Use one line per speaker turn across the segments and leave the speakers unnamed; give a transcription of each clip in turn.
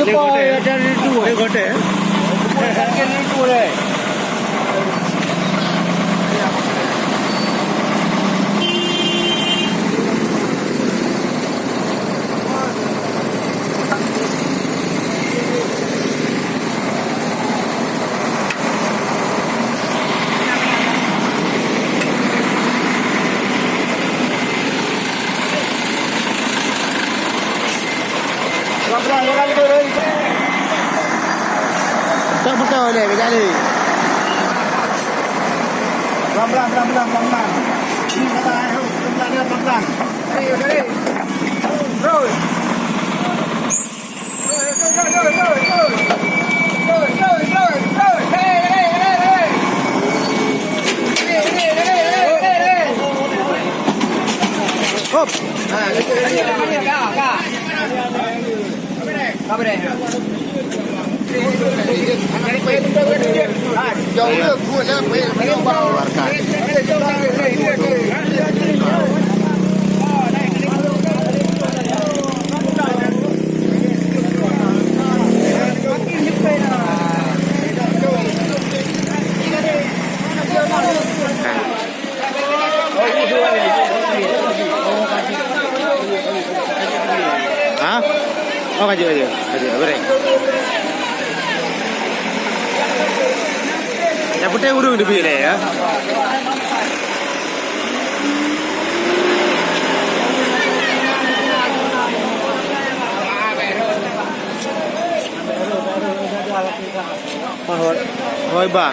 Lepas ada itu.
Dia kotak.
Ada itu deh.
Tak betul ni ke jadi.
Pelan-pelan. Ini kata pelan-pelan. Dari. Roll.
Hop.
Apa deh?
Jauh dia buat dah keluarkan. Hah? Oh kaju. Betul. Yang putih urung di pilih ya. Hoi ba.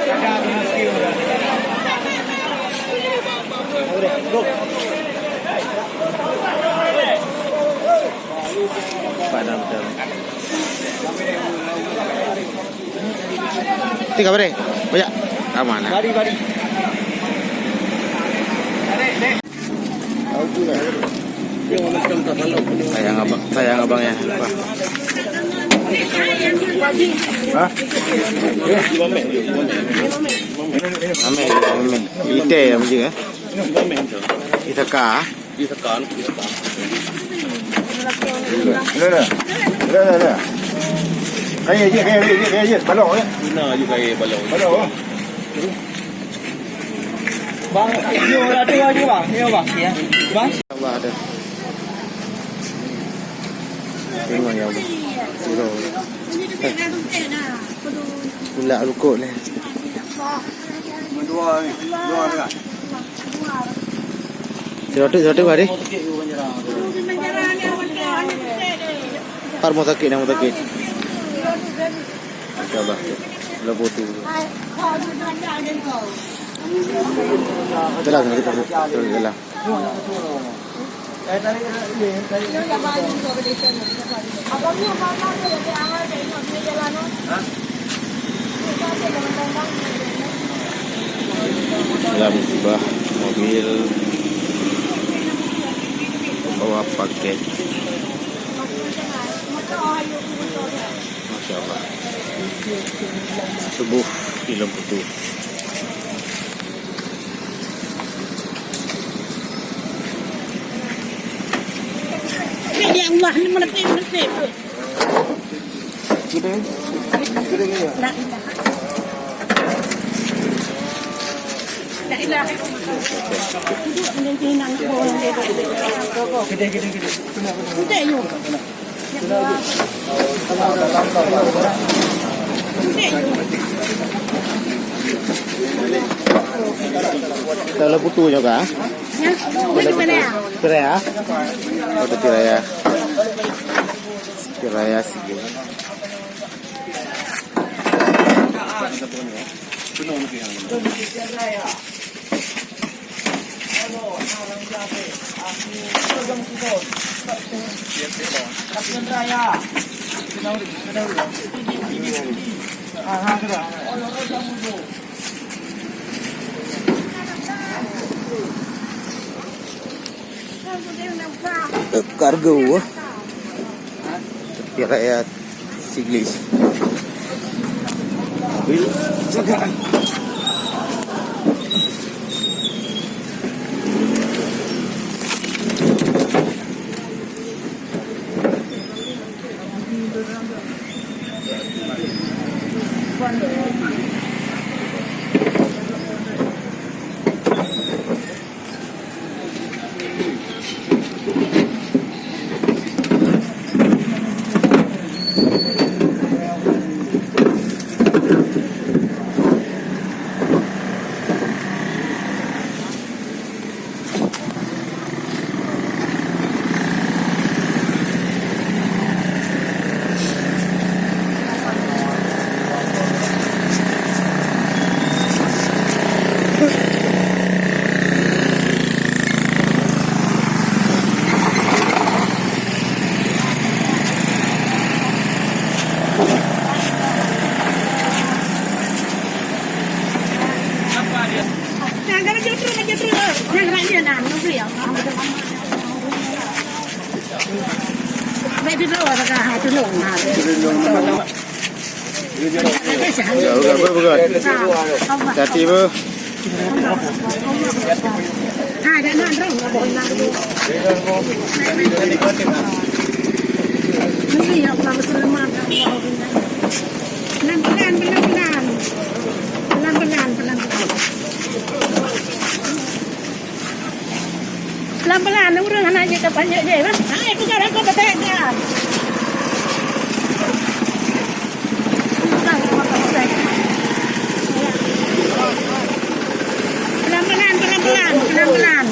Padam betul. Tiga berapa? Banyak. Aman.
Bari.
Sayang abang ya. Hah? Amin. Ite ya mesti ya. Itaka. Dah. Kayak balong ya.
Guna juga balong.
Bang, you ada lagi bang? Ya bang, ya. Bang.
Allah ada. Tengok ya Allah. Siro. Pula lukuk ni.
Dua dekat.
Satu hari. Par mau sakit. Coba. Lepas tu. Telah kita telah. Dalam sebuah mobil bawa paket. Masya Allah. Subuh di Lemputu.
Ya Allah, ni melepih.
Gede.
La ilaha. Duduk dengan pinang orang dia.
Gede.
Gede yuk.
Kalau Lemputu juga.
Ya, boleh mana?
Tiraya. Ada tiraya. Tiraya sikit. Kargo. Tiraya Siglis. Mobil jagaan.
Jangan maju terus. Jangan dia nak beliau. Baik dulu ada kat dulu.
Ya, bukan. Hati bu.
Ada nak dong, boleh dulu. Mesti Allah berselamat. Pelan-pelan. Pelan-pelan, orang anak je tak banyak je. Hai, pegang aku betul kan. Pelan-pelan.